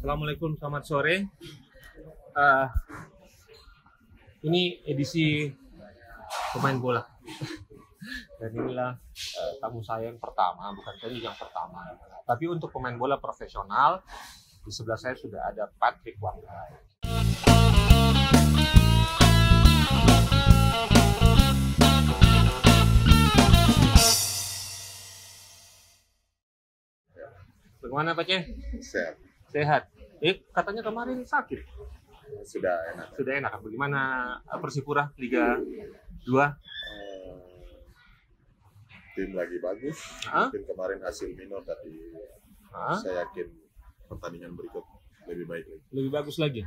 Assalamualaikum, selamat sore. Eh, ini edisi pemain bola. Dan inilah tamu saya yang pertama, bukan tadi yang pertama. Tapi untuk pemain bola profesional, di sebelah saya sudah ada Patrick Wanggai. Bagaimana Pak Ce? Sehat. Sehat. Katanya kemarin sakit. Sudah enak. Sudah enak. Bagaimana Persipura Liga 2? Tim lagi bagus. Mungkin kemarin hasil minor, tapi saya yakin pertandingan berikut lebih baik lagi. Lebih bagus lagi.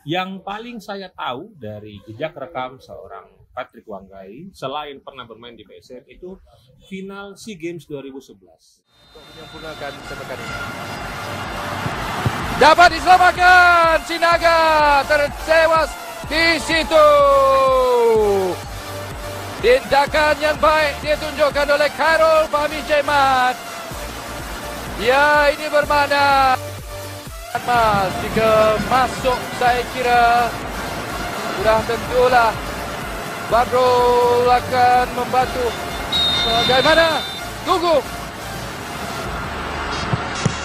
Yang paling saya tahu dari jejak rekam seorang Patrick Wanggai, selain pernah bermain di PSM, itu final SEA Games 2011. Menyempurnakan sepekan ini. Dapat diselamatkan, Sinaga tertewas di situ. Tindakan yang baik ditunjukkan oleh Khairul Fahmi Jemat. Ya, ini bermakna Mas, jika masuk saya kira sudah tentulah Badrul akan membantu. Bagaimana? Tunggu.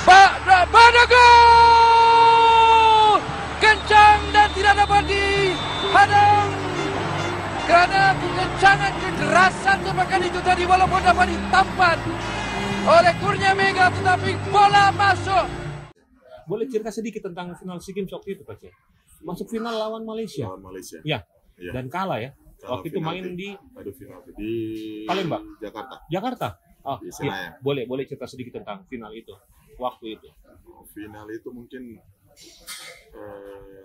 Badrul! Kencang dan tidak dapat dihadang. Kerana kencangan kederasan sepakan itu tadi walaupun dapat ditampan oleh Kurnia Mega, tetapi bola masuk. Boleh cerita sedikit tentang final SEA Games waktu itu Pak Ce? Masuk final lawan Malaysia. Lawan Malaysia. Ya. Ya. Dan kalah ya. Waktu itu main di final di Palembang, Jakarta. Jakarta. Oh, Di Senayan. ya. Boleh cerita sedikit tentang final itu. Waktu itu. Final itu mungkin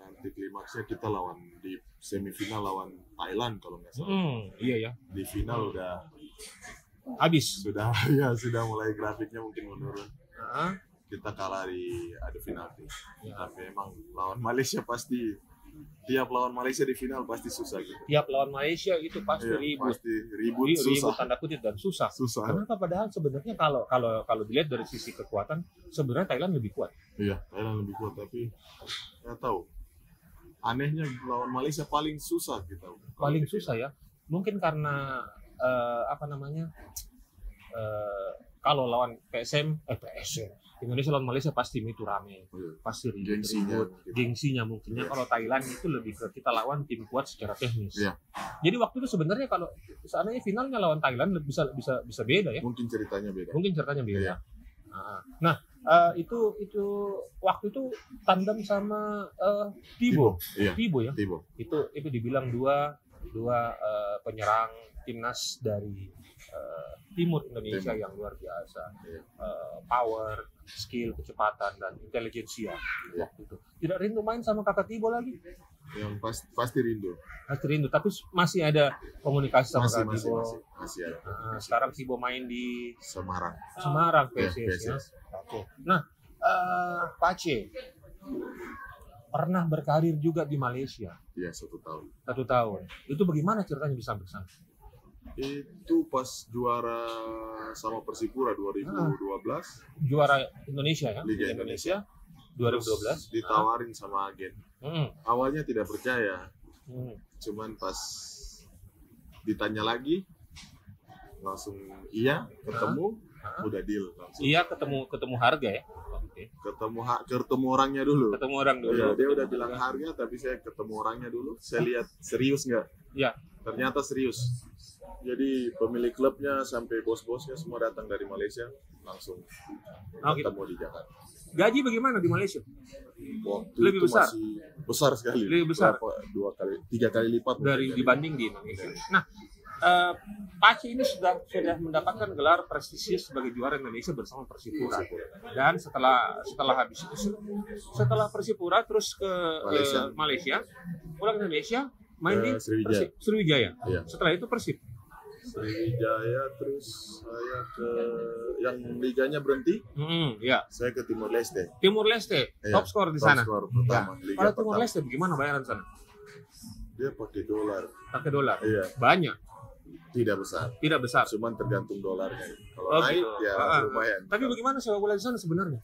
anti klimaksnya kita lawan di semifinal lawan Thailand kalau nggak salah. Iya ya. Di final udah Habis. sudah mulai grafiknya mungkin menurun. Kita kalah di adu penalti. Ya. Tapi emang lawan Malaysia pasti, tiap lawan Malaysia di final pasti susah gitu. Tiap lawan Malaysia itu pasti Iya, ribut. pasti ribut, Ribut susah. tanda kutip dan susah. Susah. Kenapa padahal sebenarnya kalau dilihat dari sisi kekuatan sebenarnya Thailand lebih kuat. Iya, Thailand lebih kuat, tapi nggak tahu. Anehnya lawan Malaysia paling susah kita. Paling susah ya. Mungkin karena kalau lawan PSM Indonesia lawan Malaysia pasti itu rame. Pasti ribut. Gengsinya mungkinnya. Iya. Kalau Thailand itu lebih ke kita lawan tim kuat secara teknis. Iya. Jadi waktu itu sebenarnya kalau seandainya finalnya lawan Thailand bisa beda ya. Mungkin ceritanya beda. Mungkin ceritanya beda. Iya. Nah, itu waktu itu tandem sama Thibaut. Iya. Thibaut ya. Thibaut. Itu dibilang dua penyerang timnas dari timur Indonesia yang luar biasa. Iya. Power, skill, kecepatan dan intelijensia. Iya. Waktu itu. Tidak rindu main sama kakak Thibaut lagi. Yang pasti rindu. Pasti rindu, tapi masih ada komunikasi sama kakak Masih Thibaut. ada. Sekarang Thibaut main di Semarang. PSS ya. PSS. Oke. Nah, Pak Ce pernah berkarir juga di Malaysia Iya, 1 tahun. 1 tahun. Itu bagaimana ceritanya bisa bersama? Itu pas juara sama Persipura 2012. Juara Indonesia ya? Liga Indonesia Terus 2012. ditawarin sama agen. Awalnya tidak percaya, cuman pas ditanya lagi langsung iya, ketemu, udah deal langsung. Iya, ketemu harga ya. Oke. Ketemu orangnya dulu. Ketemu orang dulu. Iya, dia udah bilang harga, tapi saya ketemu orangnya dulu. Saya lihat serius nggak. Iya. Ternyata serius. Jadi pemilik klubnya sampai bos-bosnya semua datang dari Malaysia, langsung ketemu di Jakarta. Gaji bagaimana di Malaysia? Waktu Lebih itu besar? masih besar sekali. Lebih besar? 3 kali lipat Dari dibanding di Indonesia. Nah, Pak Ce ini sudah mendapatkan gelar prestisius sebagai juara Indonesia bersama Persipura. Dan setelah habis itu, setelah Persipura terus ke Malaysia, pulang ke Indonesia, main di Sriwijaya. Iya. Setelah itu Persib. Sriwijaya, terus saya ke yang liganya berhenti. Ya. Saya ke Timor Leste. Timur Leste, Iya, top skor di sana. Top skor pertama. Ya. Liga Kalau Timur pertama. Leste bagaimana bayaran sana? Dia pakai dolar. Pakai dolar. Iya. Banyak. Tidak besar. Tidak besar. Cuman tergantung dolarnya. Kalau Oh, naik gitu. ya lumayan. Tapi bagaimana sepak bola di sana sebenarnya?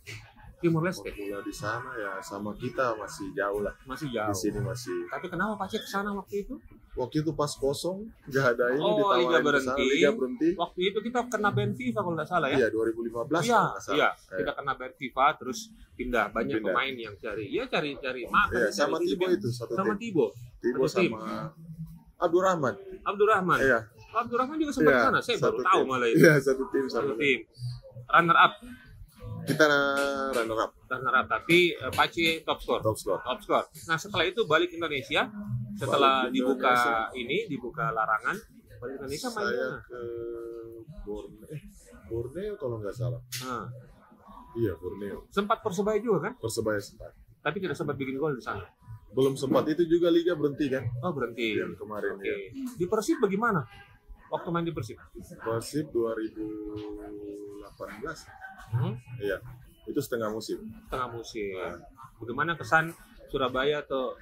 Timur Leste. Formula di sana ya sama kita masih jauh lah. Masih jauh. Di sini masih. Tapi kenapa Pace ke sana waktu itu? Waktu itu pas kosong, nggak ada ini Oh, Liga ditawarin ke sana, Liga berhenti. Waktu itu kita kena ban FIFA kalau nggak salah ya. Iya, 2015 Iya, kalau nggak salah. iya. Kita kena ban FIFA terus pindah. Banyak Pindah. pemain yang cari makan. Iya, sama Tibo itu satu Sama tim. Tibo. Tibo Satu tim. sama Abdurrahman. Abdurrahman. Iya. Abdurrahman juga sempat Iya, ke sana. Saya baru satu tahu tim. malah itu. Iya, satu tim Satu sama. tim. Runner up. Kita runner up, Tapi Pace top score. top score. Top score. Nah, setelah itu balik ke Indonesia. Setelah Balik ke dibuka larangan, balik ke Indonesia main Saya mana? ke Borneo kalau nggak salah. Nah, Iya, Borneo. sempat Persebaya juga kan? Persebaya sempat. Tapi tidak sempat bikin gol di sana. Belum sempat, itu juga Liga berhenti kan? Oh, berhenti. Yang kemarin Oke. ya. Di Persib bagaimana? Waktu main di Persib? Persib 2018. Iya, itu setengah musim. Setengah musim. Bagaimana kesan Surabaya atau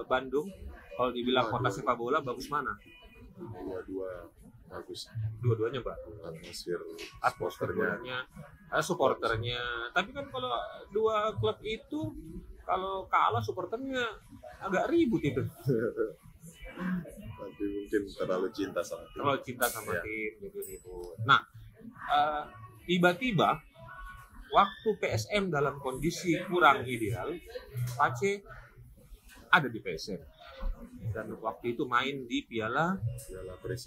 Bandung? Kalau dibilang kota sepak bola, bagus mana? Dua-dua bagus. Dua-duanya, Mbak. Atmosfernya. Supporternya. Tapi kan kalau dua klub itu, kalau kalah supporternya agak ribut itu. Tapi mungkin terlalu cinta sama tim. Terlalu cinta sama Iya. tim, gitu ribut. Nah, tiba-tiba waktu PSM dalam kondisi kurang ideal, Pace ada di PSM. Dan waktu itu main di Piala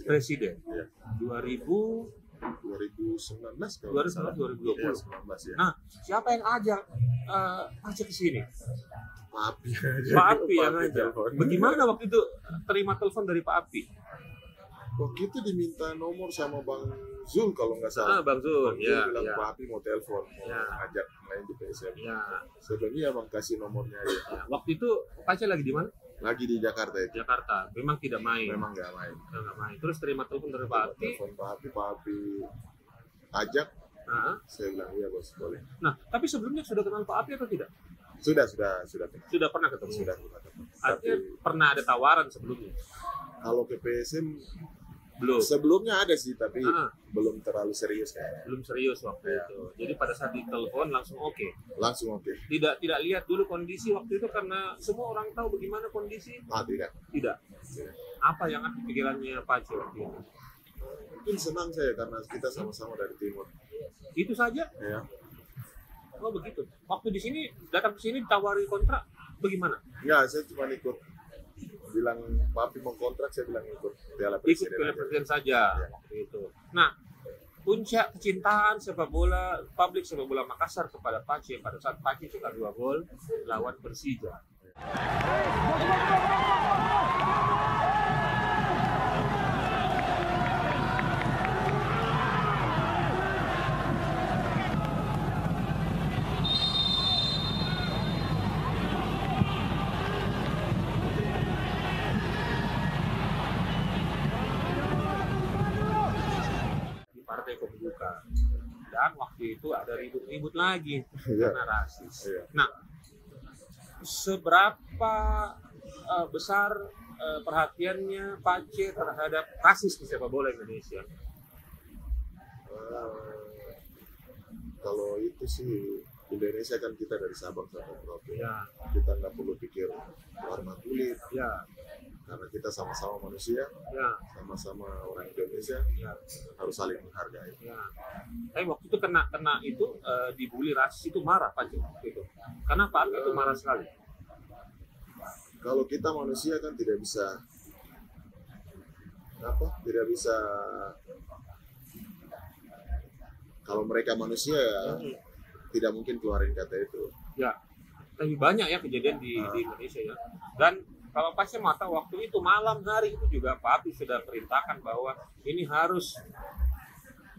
Presiden. Iya. 2019 kalau nggak salah. 2019 Iya, 2020. 19 ya. Nah, siapa yang ajak Pace ke sini? Pak Api aja. Pak Api yang Api ajak. telepon. Bagaimana waktu itu terima telepon dari Pak Api? Waktu itu diminta nomor sama Bang Zul kalau nggak salah. Bang Zul. Bang Zul bilang Pak Api mau telepon, mau Ya. ngajak main di PSM. Ya. Saya bilang iya Bang, kasih nomornya aja. Ya, waktu itu Pace lagi di mana? Lagi di Jakarta itu. Jakarta. Memang tidak main. Memang nggak main. Nggak main. Terus terima telepon dari Pak Api. Telepon Pak Api ajak. Nah, Saya bilang iya bos, boleh. nah, tapi sebelumnya sudah kenal Pak Api atau tidak? Sudah. Sudah pernah ketemu. Sudah. Artinya Tapi pernah ada tawaran sebelumnya? kalau ke PSM Belum. sebelumnya ada sih, tapi Ah. belum terlalu serius kayaknya. Belum serius waktu Ya. itu. Jadi pada saat ditelepon langsung oke. Langsung oke. Tidak lihat dulu kondisi waktu itu karena semua orang tahu bagaimana kondisi. Tidak. Tidak. Apa yang ada di pikirannya Pace waktu itu? Mungkin senang saya karena kita sama-sama dari timur. Itu saja? Ya. Oh begitu. Waktu di sini datang ke sini ditawari kontrak bagaimana? Enggak, saya cuma ikut. Bilang Papi mau kontrak, saya bilang ikut Piala Ikut Presiden. Piala aja. Presiden saja Ya. waktu itu. Nah, puncak kecintaan sepak bola publik sepak bola Makassar kepada Pace pada saat Pace cetak 2 gol lawan Persija. Di partai pembuka. Dan waktu itu ada ribut-ribut lagi Iya. karena rasis. Iya. Nah, seberapa besar perhatiannya Pace terhadap rasis di sepak bola Indonesia? Kalau itu sih Indonesia kan kita dari Sabang sampai Merauke. Ya, Kita nggak perlu pikir warna kulit ya, karena kita sama-sama manusia, ya, sama-sama orang Indonesia, ya, harus saling menghargai. ya. Tapi waktu itu kena itu dibully rasis itu marah Pace waktu itu. Karena Pak Api itu marah sekali. Kalau kita manusia kan tidak bisa kalau mereka manusia ya, tidak mungkin keluarin kata itu. Ya, tapi banyak ya kejadian di Indonesia ya. Dan kalau Pace mata waktu itu malam hari itu juga Pak Api sudah perintahkan bahwa ini harus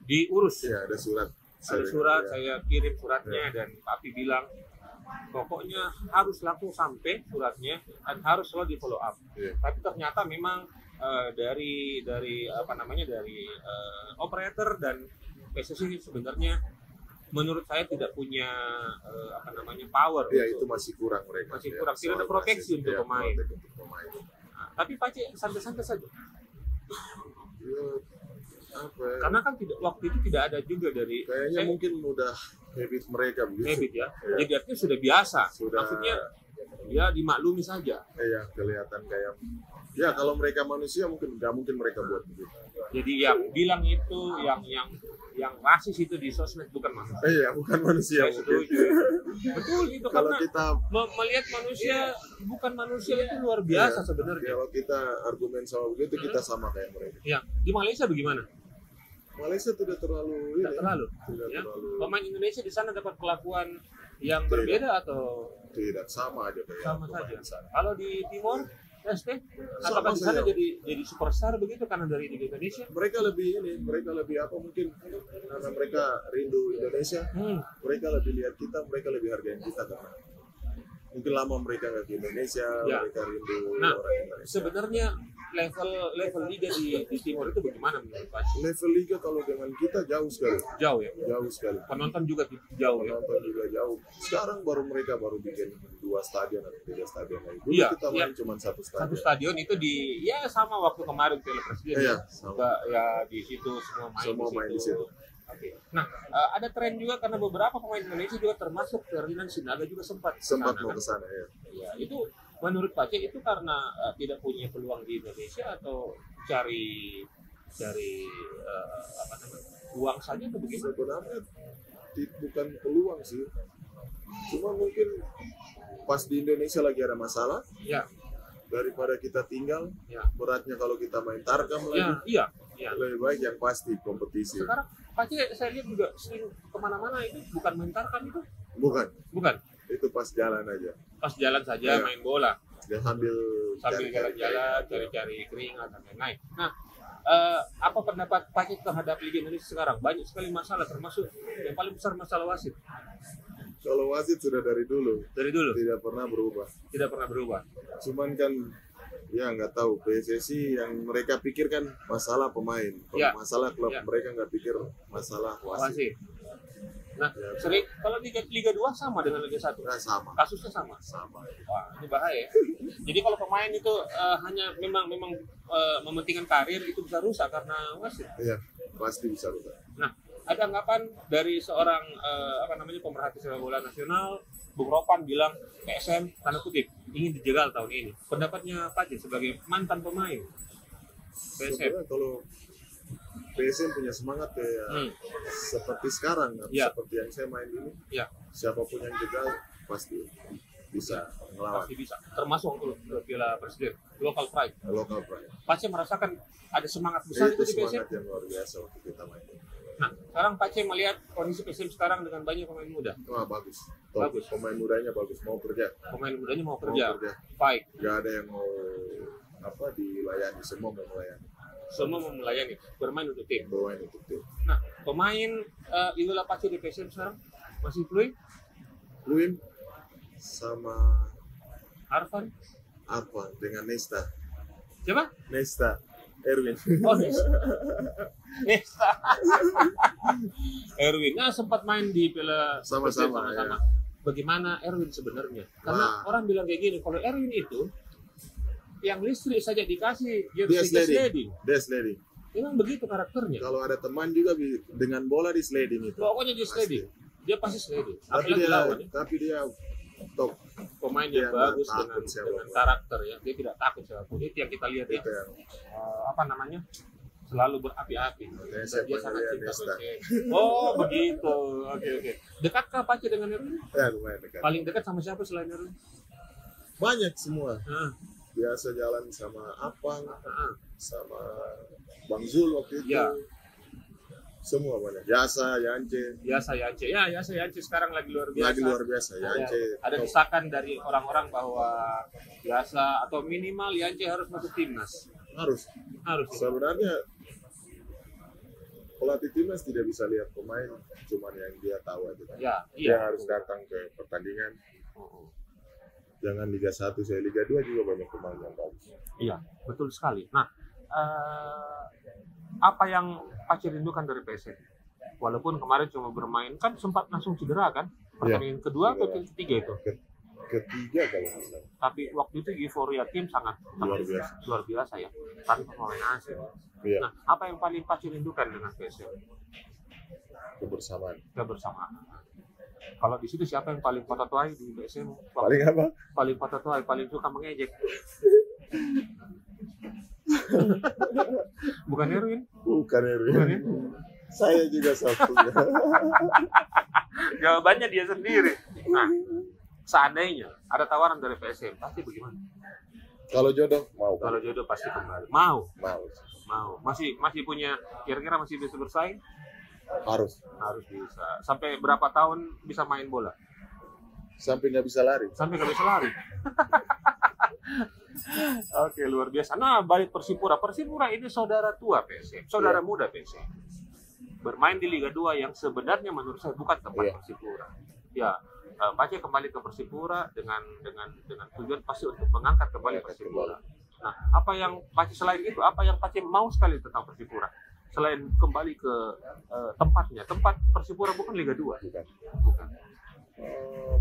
diurus. Ya, ada surat. Ada surat, saya kirim suratnya dan Pak Api bilang pokoknya harus langsung sampai suratnya dan harus selalu di follow up. Iya. Tapi ternyata memang dari operator dan PSSI sebenarnya menurut saya tidak punya power. Ya, itu masih kurang mereka. Masih ya. kurang. Tidak ada Soal proteksi rasis, untuk ya, pemain. protek untuk pemain. Nah, tapi Pace santai-santai saja. Ya, apa ya? Karena kan waktu itu tidak ada juga dari Kayaknya mungkin udah habit mereka begitu. Habit ya. Iya. Jadi artinya sudah biasa. Sudah. Maksudnya dia dimaklumi saja. Iya, kelihatan kayak ya kalau mereka manusia mungkin nggak mungkin mereka buat begitu. Jadi yang bilang itu yang rasis itu di sosmed bukan manusia. Iya, bukan manusia. Saya mungkin. setuju. Betul itu Kalau karena kita melihat manusia bukan manusia itu luar biasa iya, sebenarnya. kalau kita argumen sama begitu kita sama kayak mereka. Ya, di Malaysia bagaimana? Malaysia tidak terlalu Tidak terlalu. tidak Ya. terlalu Pemain Indonesia di sana dapat perlakuan yang Tidak. berbeda atau tidak sama aja kayak sama pemain saja? di sana. Kalau di Timor, Leste, Sama apakah di sana saja. jadi superstar begitu karena dari Liga Indonesia? Mereka lebih apa mungkin karena mereka rindu Indonesia, mereka lebih lihat kita, mereka lebih hargain kita karena mungkin lama mereka nggak ke Indonesia, Ya. mereka rindu Nah, orang Indonesia. sebenarnya level liga di Timor itu bagaimana menurut Pak? Level liga kalau dengan kita jauh sekali, Jauh ya. jauh sekali. Penonton juga jauh ya. Penonton juga jauh. Sekarang mereka baru bikin 2 stadion atau 3 stadion lagi. Dulu Iya, kita main cuma 1 Satu stadion. stadion itu di ya sama waktu kemarin Piala Presiden. Iya, ya. sama. Juga ya di situ semua main di situ. Oke. Nah, ada tren juga karena beberapa pemain Indonesia juga termasuk Ferdinand Sinaga juga sempat Sempat kesana, mau kan? ke sana ya. Ya, itu menurut Pak C itu karena tidak punya peluang di Indonesia atau cari apa namanya uang saja atau bagaimana? Sebenarnya bukan peluang sih. Cuma mungkin pas di Indonesia lagi ada masalah, Ya, daripada kita tinggal, ya, beratnya kalau kita main tarkam ya, lagi, iya, iya. lebih baik yang pasti kompetisi. Sekarang Pak C saya lihat juga sering kemana-mana itu bukan mentarkan itu, Bukan, bukan itu pas jalan aja. pas jalan saja Iya. main bola Dan sambil sambil cari-cari jalan-jalan keringat. cari-cari keringat dan lain-lain. Nah, apa pendapat Pak C terhadap Liga Indonesia sekarang? Banyak sekali masalah termasuk yang paling besar masalah wasit Kalau wasit sudah dari dulu dari dulu tidak pernah berubah. tidak pernah berubah. Cuman kan ya nggak tahu PSSI yang mereka pikirkan masalah pemain, kalau Ya. masalah klub Ya. mereka nggak pikir masalah wasit. Wasit. Nah, Ya. sering kalau Liga 2 sama dengan Liga 1. Nah, sama, Kasusnya sama. sama. Wah, ini bahaya. Jadi kalau pemain itu hanya memang mementingkan karir itu bisa rusak karena wasit. Iya, pasti bisa rusak. Nah, ada anggapan dari seorang pemerhati sepak bola nasional, Bung Ropan bilang PSM tanda kutip ingin dijegal tahun ini. Pendapatnya Pak Cik sebagai mantan pemain PSM. Sebenarnya kalau PSM punya semangat kayak seperti sekarang, Ya. seperti yang saya main ini, Ya, siapapun yang jegal pasti bisa melawan. pasti bisa. Termasuk untuk Piala Presiden, local pride. Local pride. Pak Cik merasakan ada semangat besar Itu itu di PSM. semangat yang luar biasa waktu kita main. Nah, sekarang Pak Cik melihat kondisi PSM sekarang dengan banyak pemain muda. Wah, bagus. Top. Bagus. Pemain mudanya bagus, mau kerja. Pemain mudanya mau Mau kerja, kerja. fight, Gak ada yang mau dilayani, semua mau melayani. semua mau melayani, bermain untuk tim. Bermain untuk tim. Nah, pemain idola Pak Cik di PSM sekarang masih Pluy, Luim sama Arfan, apa dengan Nesta. siapa? Nesta, Erwin. Oh, Nesta. Erwin, sempat main di Piala Sama-sama, Presiden sama-sama. ya. Bagaimana Erwin sebenarnya? Karena Wah. orang bilang kayak gini, kalau Erwin itu yang listrik saja dikasih Dia jersey sliding. Dia sliding. Memang begitu karakternya. Kalau ada teman juga dengan bola di sliding itu. Pokoknya dia sliding. Dia pasti sliding. Tapi Apalagi lawan ya. dia top. Pemain dia yang bagus nggak takut dengan siapapun. karakter ya. Dia tidak takut siapapun. Itu yang kita lihat ya. Itu yang Selalu berapi-api. Makanya Dan saya dia sangat panggilnya cinta Nesta. PSM. Oh begitu. Oke. Dekatkah Pak Cik dengan Erwin? Ya lumayan dekat. Paling dekat sama siapa selain Erwin? Banyak semua. Ah, Biasa jalan sama Apang, sama Bang Zul waktu itu. Ya. Semua banyak. Yasa, Yance. Yasa Yance. Ya, Yasa Yance sekarang lagi luar biasa. Lagi luar biasa. Yance. Ada top. desakan dari orang-orang bahwa Yasa atau minimal Yance harus masuk timnas. Harus. Harus. Sebenarnya pelatih timnas tidak bisa lihat pemain, cuman yang dia tahu aja. Ya, Dia iya. harus datang ke pertandingan. Oh. Jangan Liga 1, saya Liga 2 juga banyak pemain yang bagus. Iya, betul sekali. Nah, apa yang Pak Cik rindukan dari PSM? Walaupun kemarin cuma bermain, kan sempat langsung cedera kan? Pertandingan kedua atau Cedera. ketiga itu? Ketiga kalau nggak salah. Tapi waktu itu euforia tim sangat Luar biasa. ya. Tanpa pemain asing. Iya. Nah, apa yang paling Pak Cik rindukan dengan PSM? Kebersamaan. Kebersamaan. Kalau di situ siapa yang paling patah di PSM? Paling apa? Paling patah paling suka mengejek. Bukan Erwin? Bukan Erwin. Bukan ya? Saya juga satu. Jawabannya dia sendiri. Nah, seandainya ada tawaran dari PSM, pasti bagaimana? Kalau jodoh mau. Kalau jodoh pasti kembali. Mau. Mau. Masih punya, kira-kira masih bisa bersaing? Harus Bisa. Sampai berapa tahun bisa main bola? sampai nggak bisa lari. Sampai nggak bisa lari. Oke, luar biasa. Nah, balik Persipura. Persipura ini saudara tua PSM, saudara muda PSM. Bermain di Liga 2 yang sebenarnya menurut saya bukan tempat Persipura. Ya, Pace kembali ke Persipura dengan tujuan pasti untuk mengangkat kembali Persipura. Nah, apa yang Pace selain itu, apa yang Pace mau sekali tentang Persipura? Selain kembali ke tempatnya, tempat Persipura bukan Liga 2. Bukan.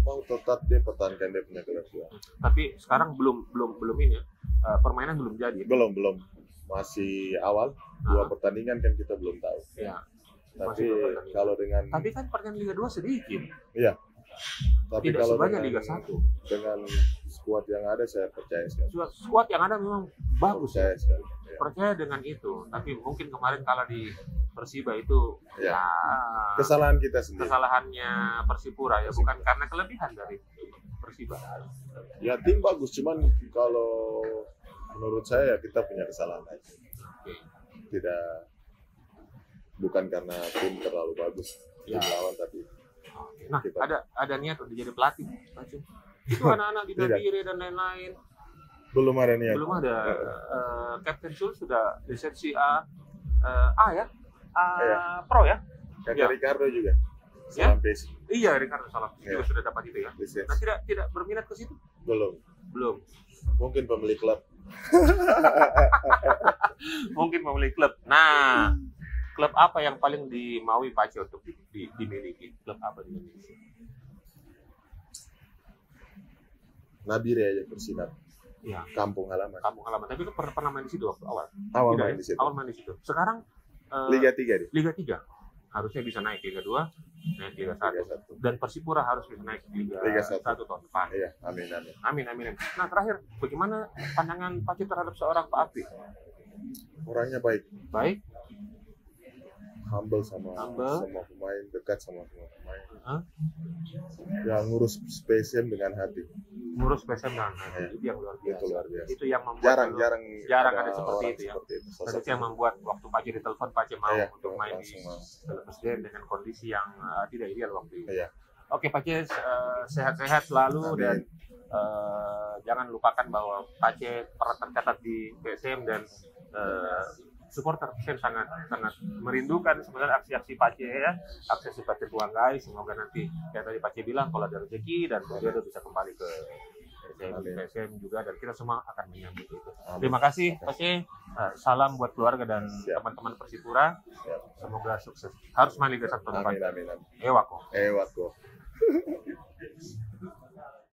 Mau tetap dia pertahankan dia punya gelar juara. Tapi sekarang belum ini ya. Permainan belum jadi. Belum. Masih awal. 2 pertandingan kan kita belum tahu. Ya. Tapi kalau dengan kan pertandingan Liga 2 sedikit. Iya. Tapi Tidak kalau sebanyak dengan, Liga 1. dengan skuad yang ada saya percaya sekali. Skuad yang ada memang bagus. Percaya sekali. Ya. Percaya dengan itu. Tapi mungkin kemarin kalah di Persiba itu Ya. Kesalahan kita sendiri. kesalahannya Persipura ya, bukan karena kelebihan dari Persiba. Ya tim bagus, cuman kalau menurut saya kita punya kesalahan aja. Oke. Tidak, bukan karena tim terlalu bagus tim lawan, tapi Nah, kita ada niat untuk jadi pelatih, Pace. Itu anak-anak di Dadire dan lain-lain. belum ada niat. Belum ada. Captain Sul sudah lisensi A ya. Pro ya. Kakak Ricardo juga. Ya? Salam Pesi. Iya, Ricardo Salam juga Ya. sudah dapat itu ya. Lisensi. Nah, tidak berminat ke situ? Belum. Mungkin pemilik klub. Mungkin pemilik klub. Nah, klub apa yang paling dimaui Pace untuk dimiliki? Klub apa di Indonesia? Nabire aja Persinar. Ya, Kampung halaman. kampung halaman. Tapi kan pernah main di situ waktu awal. Awal Tidak main ya? di situ. Awal main di situ. Sekarang Liga 3 dia. Liga 3 harusnya bisa naik Liga 2, naik Liga 1. Liga 1. Dan Persipura harus bisa naik Liga 1 tahun depan. Iya, amin. Amin. Nah, terakhir, bagaimana pandangan Pace terhadap seorang Pak Api? Orangnya baik, Baik? humble sama Humble. semua pemain, dekat sama semua pemain. Hah? Yang ngurus PSM dengan hati. Ngurus PSM dan itu yang luar biasa. Itu luar biasa. Itu yang membuat Jarang ada seperti orang itu ya. seperti itu. Dan itu yang membuat waktu Pace ditelepon, Pace mau Iya, untuk main di langsung mau. Presiden dengan kondisi yang tidak ideal waktu itu. Iya. Oke, Pace sehat-sehat selalu. Amin. Dan jangan lupakan bahwa Pace pernah tercatat di PSM dan supporter PSM sangat merindukan sebenarnya aksi-aksi Pace ya, aksi Pace Tuanggai. Semoga nanti kayak tadi Pace bilang kalau ada rezeki dan Bodio bisa kembali ke PSM juga, dan kita semua akan menyambut itu. Terima kasih Pace. Salam buat keluarga dan teman-teman Persipura. Semoga sukses. Harus main Liga 1 tahun depan. Amin. Ewako. Ewako.